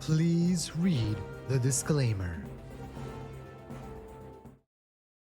Please read the disclaimer.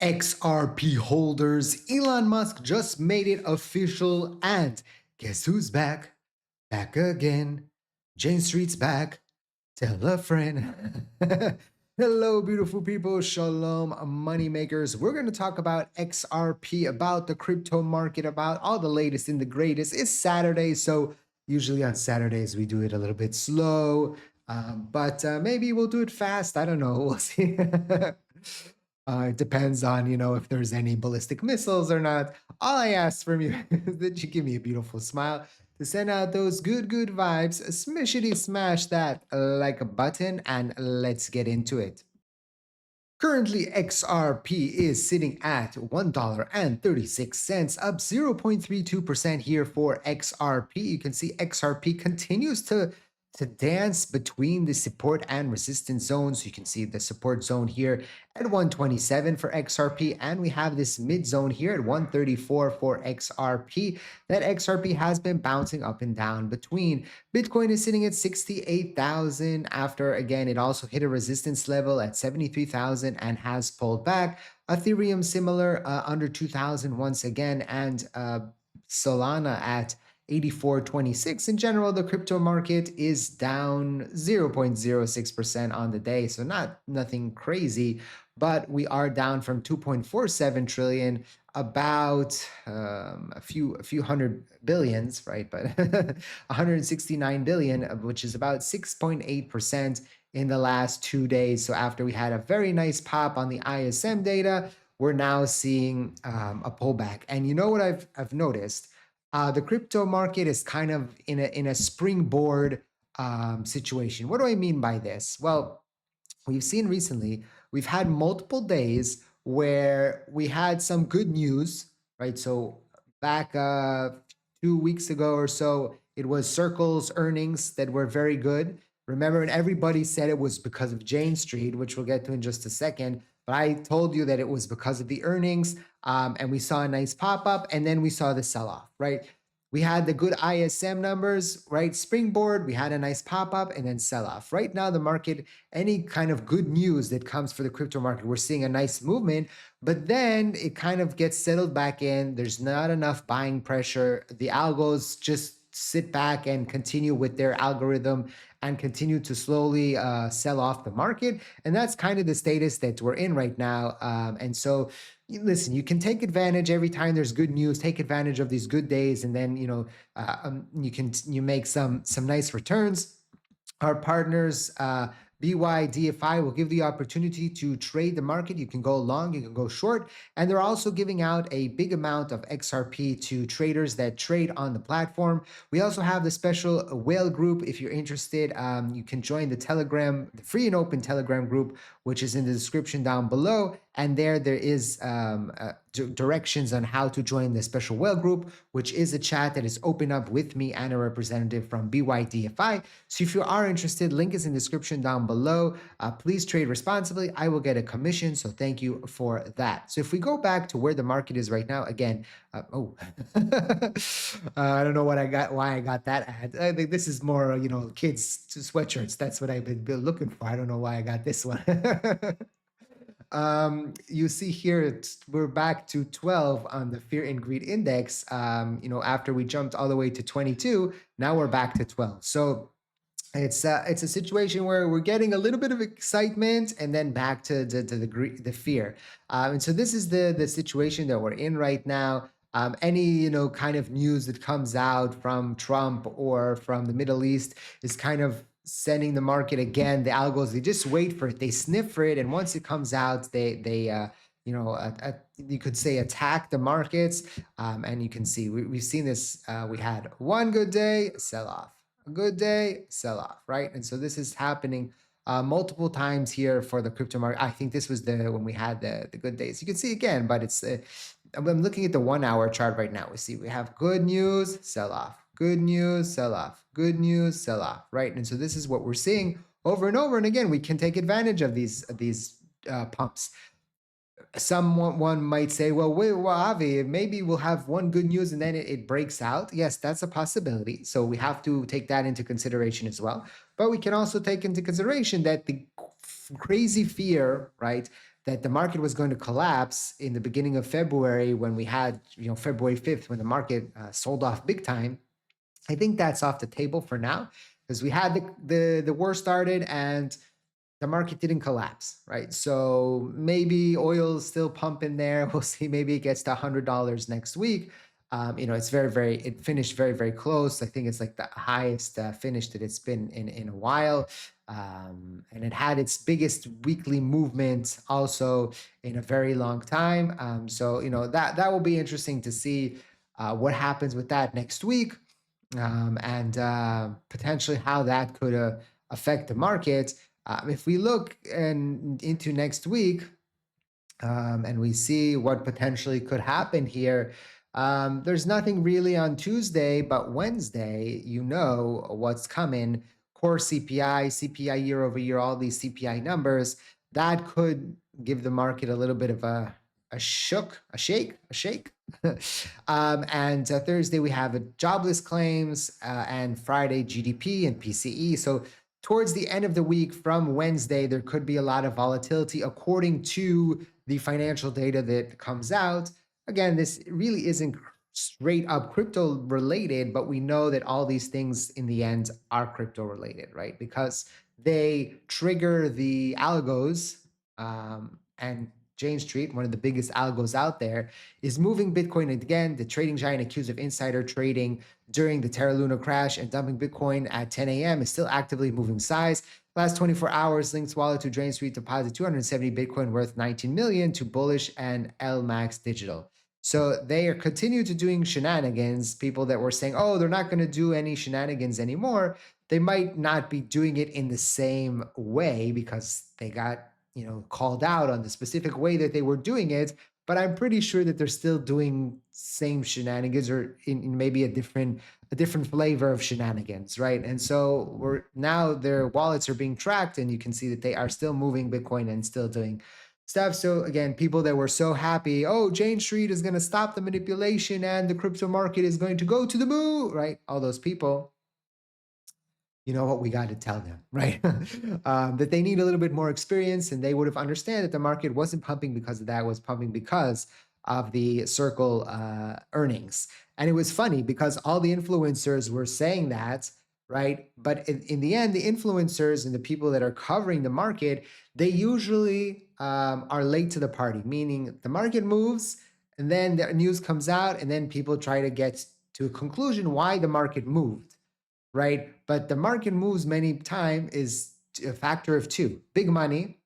XRP holders, Elon Musk just made it official, and guess who's back? Back again. Jane Street's back. Tell a friend. Hello, beautiful people. Shalom, moneymakers. We're going to talk about XRP, about the crypto market, about all the latest and the greatest. It's Saturday, so usually on Saturdays we do it a little bit slow, but maybe we'll do it fast. I don't know. We'll see. It depends on, if there's any ballistic missiles or not. All I ask from you is that you give me a beautiful smile to send out those good vibes. Smishity smash that like a button, and let's get into it. Currently, XRP is sitting at $1.36, up 0.32% here for XRP. You can see XRP continues to dance between the support and resistance zones. You can see the support zone here at 127 for XRP, and we have this mid zone here at 134 for XRP that XRP has been bouncing up and down between. Bitcoin is sitting at 68,000 after, again, it also hit a resistance level at 73,000 and has pulled back. Ethereum similar, under 2,000 once again, and Solana at 84.26. In general, the crypto market is down 0.06% on the day, so nothing crazy, but we are down from 2.47 trillion, about a few hundred billions, right? But 169 billion, which is about 6.8% in the last 2 days. So after we had a very nice pop on the ISM data, we're now seeing a pullback. And you know what I've noticed? The crypto market is kind of in a springboard situation. What do I mean by this? Well, we've seen recently, we've had multiple days where we had some good news, right? So back 2 weeks ago or so, it was Circle's earnings that were very good. Remember, and everybody said it was because of Jane Street, which we'll get to in just a second. But I told you that it was because of the earnings, and we saw a nice pop up, and then we saw the sell off, right? We had the good ISM numbers, right? Springboard, we had a nice pop up and then sell off. Right now, the market, any kind of good news that comes for the crypto market, we're seeing a nice movement, but then it kind of gets settled back in. There's not enough buying pressure. The algos just sit back and continue with their algorithm and continue to slowly sell off the market. And that's kind of the status that we're in right now. And so, listen, you can take advantage every time there's good news, take advantage of these good days, and then, you make some nice returns. Our partners, BYDFI, will give the opportunity to trade the market. You can go long, you can go short, and they're also giving out a big amount of XRP to traders that trade on the platform. We also have the special whale group. If you're interested, you can join the free and open Telegram group, which is in the description down below. And there is directions on how to join the special whale group, which is a chat that is open up with me and a representative from BYDFI. So if you are interested, link is in the description down below. Please trade responsibly. I will get a commission, so thank you for that. So if we go back to where the market is right now, again, I don't know why I got that ad. I think this is more, kids sweatshirts. That's what I've been looking for. I don't know why I got this one. You see here, we're back to 12 on the fear and greed index. After we jumped all the way to 22, now we're back to 12. So it's a situation where we're getting a little bit of excitement and then back to the fear. And so this is the situation that we're in right now. Any kind of news that comes out from Trump or from the Middle East is kind of sending the market again. The algos, they just wait for it, they sniff for it, and once it comes out, they you could say attack the markets. And you can see we've seen this. We had one good day, sell off, a good day, sell off, right? And so this is happening multiple times here for the crypto market. I think this was when we had the good days. You can see again, but it's I'm looking at the 1 hour chart right now. We have good news, sell off, good news, sell off, good news, sell off, right? And so this is what we're seeing over and over. And again, we can take advantage of these pumps. Someone might say, well, wait, well, Avi, maybe we'll have one good news and then it breaks out. Yes, that's a possibility. So we have to take that into consideration as well. But we can also take into consideration that the crazy fear, right, that the market was going to collapse in the beginning of February when we had, February 5th, when the market sold off big time. I think that's off the table for now because we had the war started and the market didn't collapse, right? So maybe oil's still pumping there. We'll see. Maybe it gets to $100 next week. It's it finished very, very close. I think it's like the highest finish that it's been in a while. And it had its biggest weekly movement also in a very long time. That will be interesting to see what happens with that next week, and potentially how that could affect the market. If we look into next week, and we see what potentially could happen here, there's nothing really on Tuesday, but Wednesday, what's coming. Core CPI, CPI year over year, all these CPI numbers, that could give the market a little bit of a shake. And Thursday we have a jobless claims, and Friday GDP and PCE. So towards the end of the week from Wednesday, there could be a lot of volatility according to the financial data that comes out. Again, this really isn't straight up crypto related, but we know that all these things in the end are crypto related, right? Because they trigger the algos, and Jane Street, one of the biggest algos out there, is moving Bitcoin again. The trading giant accused of insider trading during the Terra Luna crash and dumping Bitcoin at 10 a.m. is still actively moving size. Last 24 hours, Link's wallet to Jane Street deposit 270 Bitcoin worth 19 million to Bullish and LMAX Digital. So they are continue to doing shenanigans. People that were saying, oh, they're not going to do any shenanigans anymore. They might not be doing it in the same way because they got called out on the specific way that they were doing it, but I'm pretty sure that they're still doing same shenanigans or in maybe a different flavor of shenanigans, right? And so we're now their wallets are being tracked, and you can see that they are still moving Bitcoin and still doing stuff. So again, people that were so happy, oh, Jane Street is going to stop the manipulation and the crypto market is going to go to the moon, right? All those people, you know what we got to tell them, right? That they need a little bit more experience, and they would have understand that the market wasn't pumping because of that, it was pumping because of the Circle earnings. And it was funny because all the influencers were saying that, right? But in the end, the influencers and the people that are covering the market, they usually are late to the party, meaning the market moves and then the news comes out, and then people try to get to a conclusion why the market moved, right? But the market moves many times is a factor of two: big money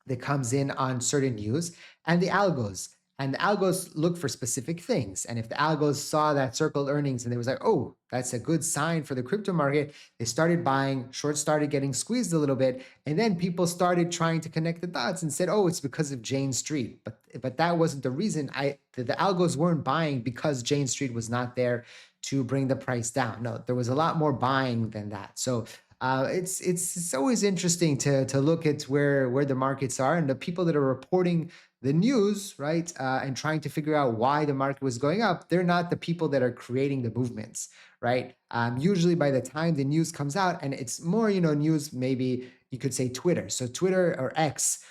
that comes in on certain news, and the algos. And the algos look for specific things. And if the algos saw that Circle earnings and they was like, oh, that's a good sign for the crypto market, they started buying, shorts started getting squeezed a little bit, and then people started trying to connect the dots and said, oh, it's because of Jane Street. But that wasn't the reason. The algos weren't buying because Jane Street was not there to bring the price down. No, there was a lot more buying than that. So it's always interesting to look at where the markets are and the people that are reporting the news, right? And trying to figure out why the market was going up. They're not the people that are creating the movements, right? Usually by the time the news comes out, and it's more, news, maybe you could say Twitter. So Twitter or X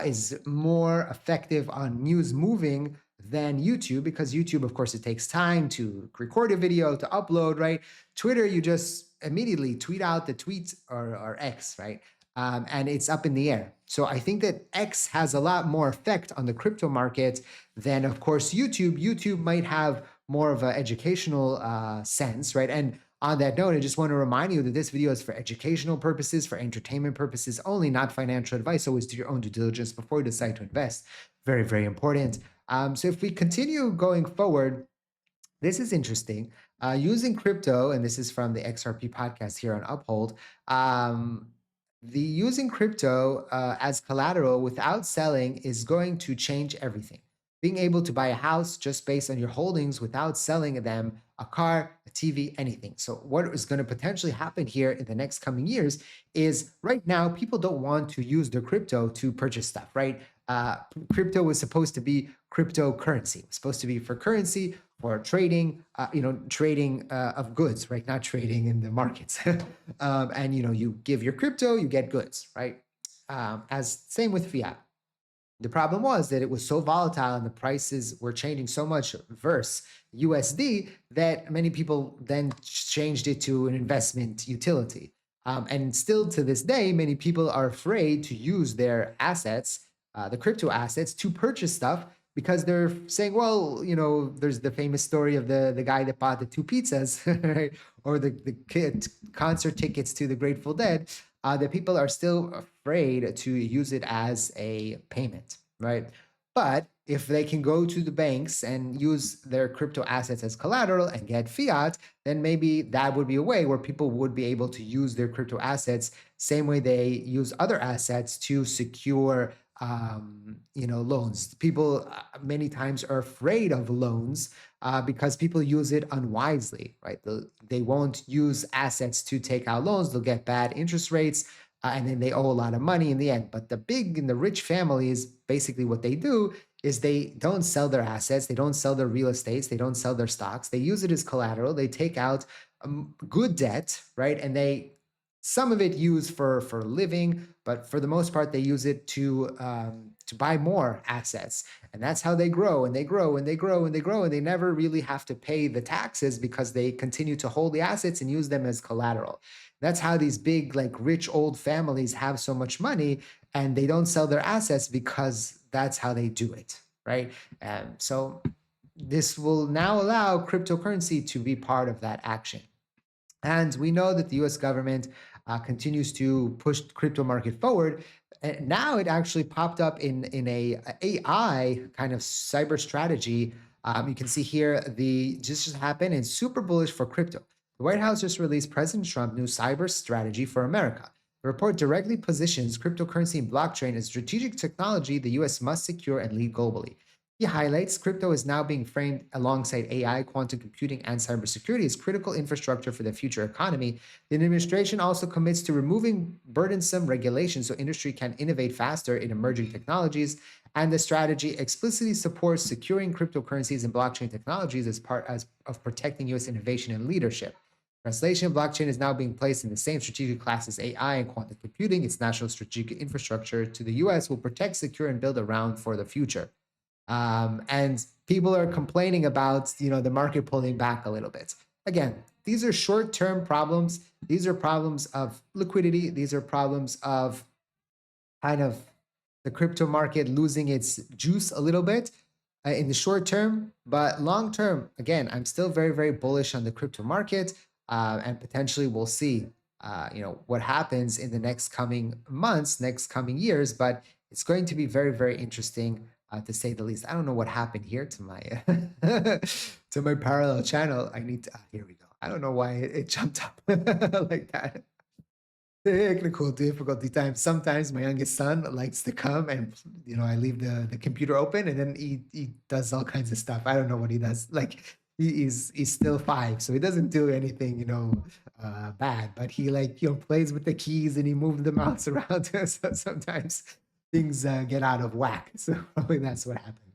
is more effective on news moving than YouTube, because YouTube, of course, it takes time to record a video, to upload, right? Twitter, you just immediately tweet out the tweets, or X, right? And it's up in the air. So I think that X has a lot more effect on the crypto market than, of course, YouTube. YouTube might have more of an educational sense, right? And on that note, I just want to remind you that this video is for educational purposes, for entertainment purposes only, not financial advice. Always do your own due diligence before you decide to invest. Very, very important. So if we continue going forward, this is interesting. Using crypto, and this is from the XRP podcast here on Uphold. The using crypto as collateral without selling is going to change everything, being able to buy a house just based on your holdings without selling them a car, a TV, anything. So what is going to potentially happen here in the next coming years is right now people don't want to use their crypto to purchase stuff, right? Crypto was supposed to be cryptocurrency. It was supposed to be for currency, for trading, trading of goods, right? Not trading in the markets. And you give your crypto, you get goods, right? As same with fiat. The problem was that it was so volatile and the prices were changing so much versus USD that many people then changed it to an investment utility. And still to this day, many people are afraid to use their assets, the crypto assets, to purchase stuff because they're saying, well, there's the famous story of the guy that bought the two pizzas, right? Or the concert tickets to the Grateful Dead. That people are still afraid to use it as a payment, right? But if they can go to the banks and use their crypto assets as collateral and get fiat, then maybe that would be a way where people would be able to use their crypto assets same way they use other assets to secure loans. People many times are afraid of loans because people use it unwisely, right? They won't use assets to take out loans. They'll get bad interest rates, and then they owe a lot of money in the end. But the big and the rich families, basically what they do is they don't sell their assets. They don't sell their real estates. They don't sell their stocks. They use it as collateral. They take out good debt, right? And some of it used for living, but for the most part, they use it to buy more assets. And that's how they grow and they grow and they grow and they grow. And they never really have to pay the taxes because they continue to hold the assets and use them as collateral. That's how these big, like rich old families have so much money and they don't sell their assets because that's how they do it, right? So this will now allow cryptocurrency to be part of that action. And we know that the US government continues to push the crypto market forward. And now it actually popped up in a AI kind of cyber strategy. You can see here, just happened and super bullish for crypto. The White House just released President Trump's new cyber strategy for America. The report directly positions cryptocurrency and blockchain as strategic technology the US must secure and lead globally. He highlights crypto is now being framed alongside AI, quantum computing, and cybersecurity as critical infrastructure for the future economy. The administration also commits to removing burdensome regulations so industry can innovate faster in emerging technologies. And the strategy explicitly supports securing cryptocurrencies and blockchain technologies as part of protecting U.S. innovation and leadership. Translation of blockchain is now being placed in the same strategic class as AI and quantum computing. Its national strategic infrastructure to the U.S. will protect, secure, and build around for the future. And people are complaining about, the market pulling back a little bit. Again, these are short-term problems. These are problems of liquidity. These are problems of kind of the crypto market losing its juice a little bit in the short term. But long term, again, I'm still very, very bullish on the crypto market, and potentially we'll see, what happens in the next coming months, next coming years. But it's going to be very, very interesting. To say the least. I don't know what happened here to my to my parallel channel. I need to. Here we go. I don't know why it jumped up like that. Technical difficulty time. Sometimes my youngest son likes to come and I leave the computer open and then he does all kinds of stuff. I don't know what he does. Like he's still 5, so he doesn't do anything bad. But he plays with the keys and he moves the mouse around. So sometimes things get out of whack. So probably that's what happened.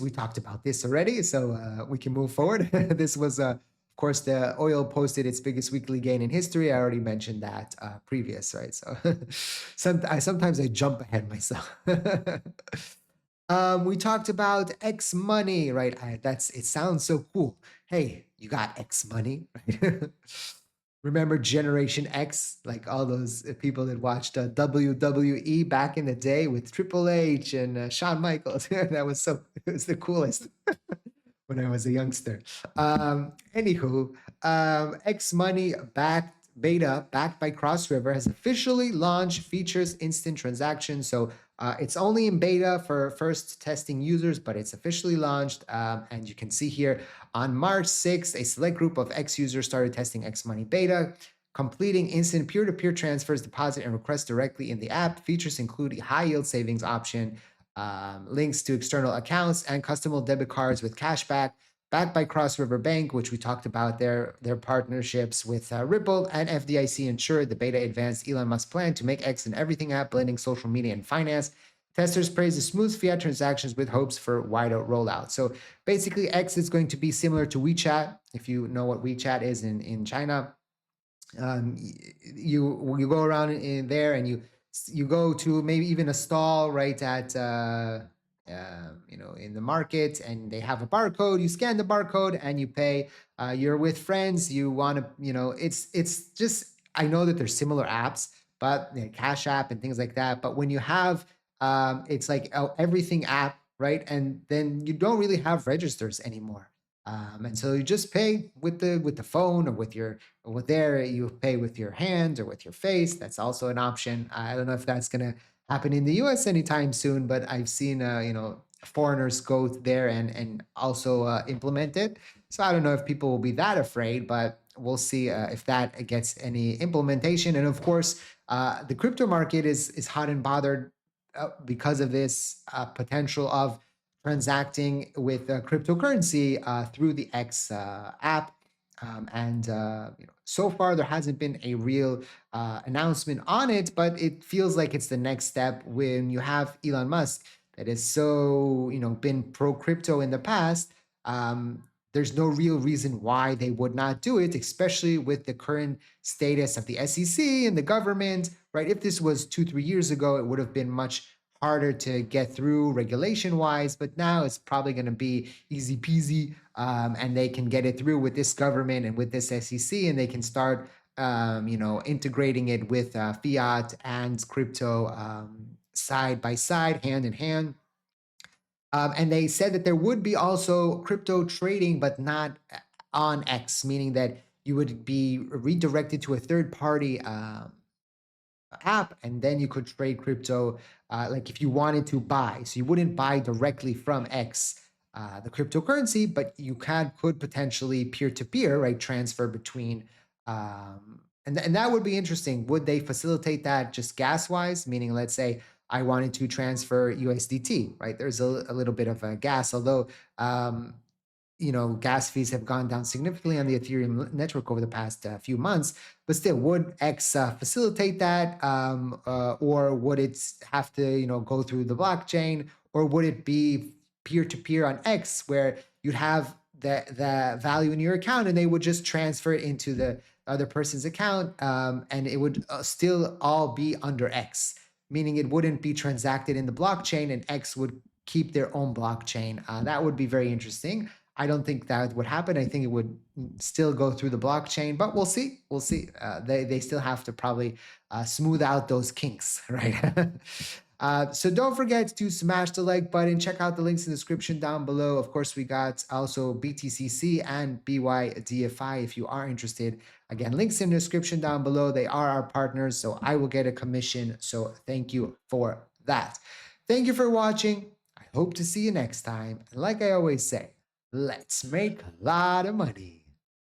We talked about this already, so we can move forward. This was, of course, the oil posted its biggest weekly gain in history. I already mentioned that previous, right? So sometimes I jump ahead myself. We talked about X money, right? It sounds so cool. Hey, you got X money, right? Remember Generation X, like all those people that watched WWE back in the day with Triple H and Shawn Michaels. It was the coolest when I was a youngster. Anywho, X Money beta backed by Cross River has officially launched features instant transactions. So it's only in beta for first testing users, but it's officially launched. And you can see here on March 6th, a select group of X users started testing X Money beta. completing instant peer-to-peer transfers, deposit, and requests directly in the app. Features include a high-yield savings option, links to external accounts, and customizable debit cards with cashback. Backed by Cross River Bank, which we talked about their partnerships with Ripple and FDIC insured. The beta advanced Elon Musk's plan to make X an everything app, blending social media and finance. Testers praise the smooth fiat transactions with hopes for wider rollout. So basically, X is going to be similar to WeChat. If you know what WeChat is in China, you go around in there and you go to maybe even a stall right at in the market, and they have a barcode. You scan the barcode and you pay. You're with friends. You want to, it's just, I know that there's similar apps, but Cash App and things like that. But when you have it's like everything app, right? And then you don't really have registers anymore. And so you just pay with the phone, or with there you pay with your hands or with your face. That's also an option. I don't know if that's gonna happen in the U.S. anytime soon, but I've seen foreigners go there and also implement it. So I don't know if people will be that afraid, but we'll see if that gets any implementation. And of course, the crypto market is hot and bothered because of this potential of transacting with cryptocurrency through the X app. And so far, there hasn't been a real announcement on it, but it feels like it's the next step when you have Elon Musk that is so, been pro crypto in the past. There's no real reason why they would not do it, especially with the current status of the SEC and the government, right? If this was 2-3 years ago, it would have been much harder to get through regulation wise, but now it's probably going to be easy peasy, and they can get it through with this government and with this SEC, and they can start integrating it with fiat and crypto side by side, hand in hand. And they said that there would be also crypto trading, but not on X, meaning that you would be redirected to a third party app, and then you could trade crypto like if you wanted to buy. So you wouldn't buy directly from X, the cryptocurrency, but you could potentially peer to peer, right, transfer between. And that would be interesting. Would they facilitate that just gas wise? Meaning, let's say I wanted to transfer USDT, right? There's a little bit of a gas, although gas fees have gone down significantly on the Ethereum network over the past few months. But still, would X facilitate that, or would it have to, go through the blockchain, or would it be peer to peer on X, where you'd have the value in your account, and they would just transfer it into the other person's account, and it would still all be under X, meaning it wouldn't be transacted in the blockchain, and X would keep their own blockchain. That would be very interesting. I don't think that would happen. I think it would still go through the blockchain, but we'll see. We'll see. They still have to probably smooth out those kinks, right? So don't forget to smash the like button. Check out the links in the description down below. Of course, we got also BTCC and BYDFI if you are interested. Again, links in the description down below. They are our partners, so I will get a commission. So thank you for that. Thank you for watching. I hope to see you next time. And like I always say, let's make a lot of money.